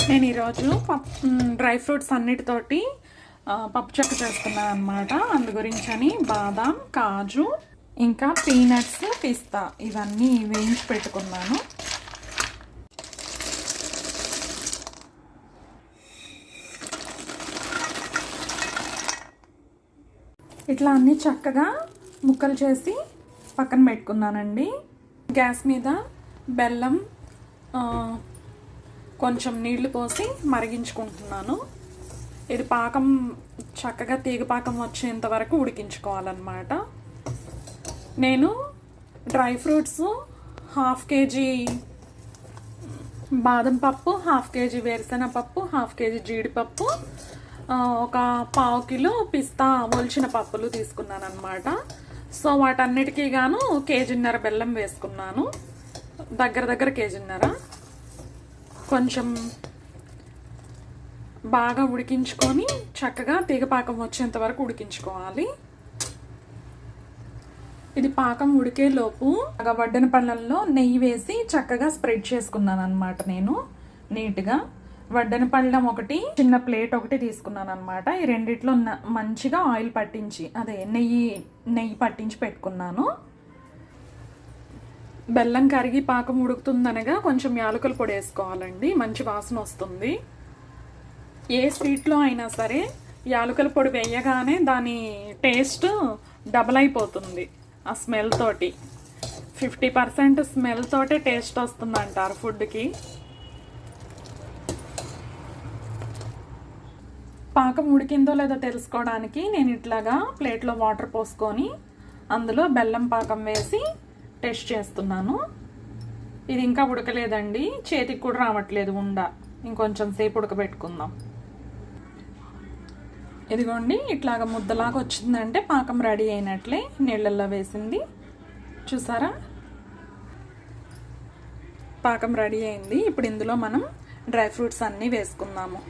నేను ఈరోజు dry fruits అన్నిటితోటి పప్పు చెక్క చేస్తున్నాను అనమాట. అందు గురించి అని బాదాం, కాజు, ఇంకా పీనట్స్, పిస్తా ఇవన్నీ వేయించి పెట్టుకున్నాను. ఇట్లా అన్నీ చక్కగా ముక్కలు చేసి పక్కన పెట్టుకున్నానండి. గ్యాస్ మీద బెల్లం కొంచెం నీళ్లు పోసి మరిగించుకుంటున్నాను. ఇది పాకం చక్కగా తీగ పాకం వచ్చేంత వరకు ఉడికించుకోవాలన్నమాట. నేను డ్రై ఫ్రూట్స్ 1/2 కేజీ బాదం పప్పు, 1/2 కేజీ వేరుశెనగ పప్పు, 1/2 కేజీ జీడిపప్పు, ఒక 1/2 కిలో పిస్తా ఒలిచిన పప్పులు తీసుకున్నాను అనమాట. సో వాటన్నిటికీ గాను 1.5 కేజీ బెల్లం వేసుకున్నాను. దగ్గర కేజీన్నర. కొంచెం బాగా ఉడికించుకొని చక్కగా తీగ పాకం వచ్చేంత వరకు ఉడికించుకోవాలి. ఇది పాకం ఉడికేలోపు వడ్డన పళ్ళల్లో నెయ్యి వేసి చక్కగా స్ప్రెడ్ చేసుకున్నాను అనమాట. నేను నీట్గా వడ్డన పళ్ళం ఒకటి, చిన్న ప్లేట్ ఒకటి తీసుకున్నాను అనమాట. ఈ రెండిట్లో మంచిగా ఆయిల్ పట్టించి నెయ్యి పట్టించి పెట్టుకున్నాను. బెల్లం కరిగి పాకం ఉడుకుతుందనగా కొంచెం యాలకుల పొడి వేసుకోవాలండి, మంచి వాసన వస్తుంది. ఏ స్వీట్లో అయినా సరే యాలకుల పొడి వేయగానే దాని టేస్ట్ డబల్ అయిపోతుంది. ఆ స్మెల్ తోటి 50% స్మెల్ తోటే టేస్ట్ వస్తుంది అంటారు ఫుడ్కి. పాకం ఉడికిందో లేదో తెలుసుకోవడానికి నేను ఇట్లాగా ప్లేట్లో వాటర్ పోసుకొని అందులో బెల్లం పాకం వేసి టెస్ట్ చేస్తున్నాను. ఇది ఇంకా ఉడకలేదండి, చేతికి కూడా రావట్లేదు ఉండ. ఇంకొంచెం సేపు ఉడకబెట్టుకుందాం. ఇదిగోండి ఇట్లాగా ముద్దలాగా వచ్చిందంటే పాకం రెడీ అయినట్లే. నీళ్ళల్లో వేసింది చూసారా, పాకం రెడీ అయింది. ఇప్పుడు ఇందులో మనం డ్రై ఫ్రూట్స్ అన్నీ వేసుకుందాము.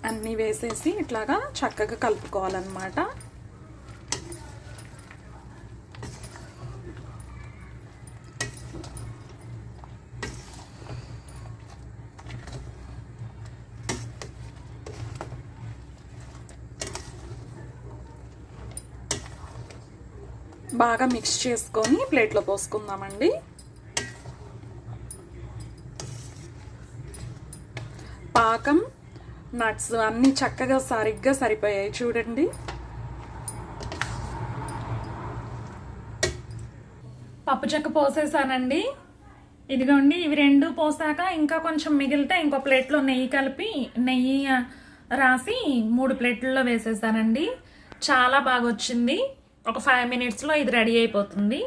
అన్నీ వేసేసి ఇట్లాగా చక్కగా కలుపుకోవాలన్నమాట. బాగా మిక్స్ చేసుకొని ప్లేట్లో పోసుకుందామండి. పాకం, నట్స్ అన్నీ చక్కగా సరిగ్గా సరిపోయాయి చూడండి. పప్పు చెక్క పోసేసానండి. ఇదిగోండి ఇవి రెండు పోసాక ఇంకా కొంచెం మిగిలితే ఇంకో ప్లేట్లో నెయ్యి రాసి 3 ప్లేట్లలో వేసేసానండి. చాలా బాగా వచ్చింది. ఒక 5 మినిట్స్లో ఇది రెడీ అయిపోతుంది.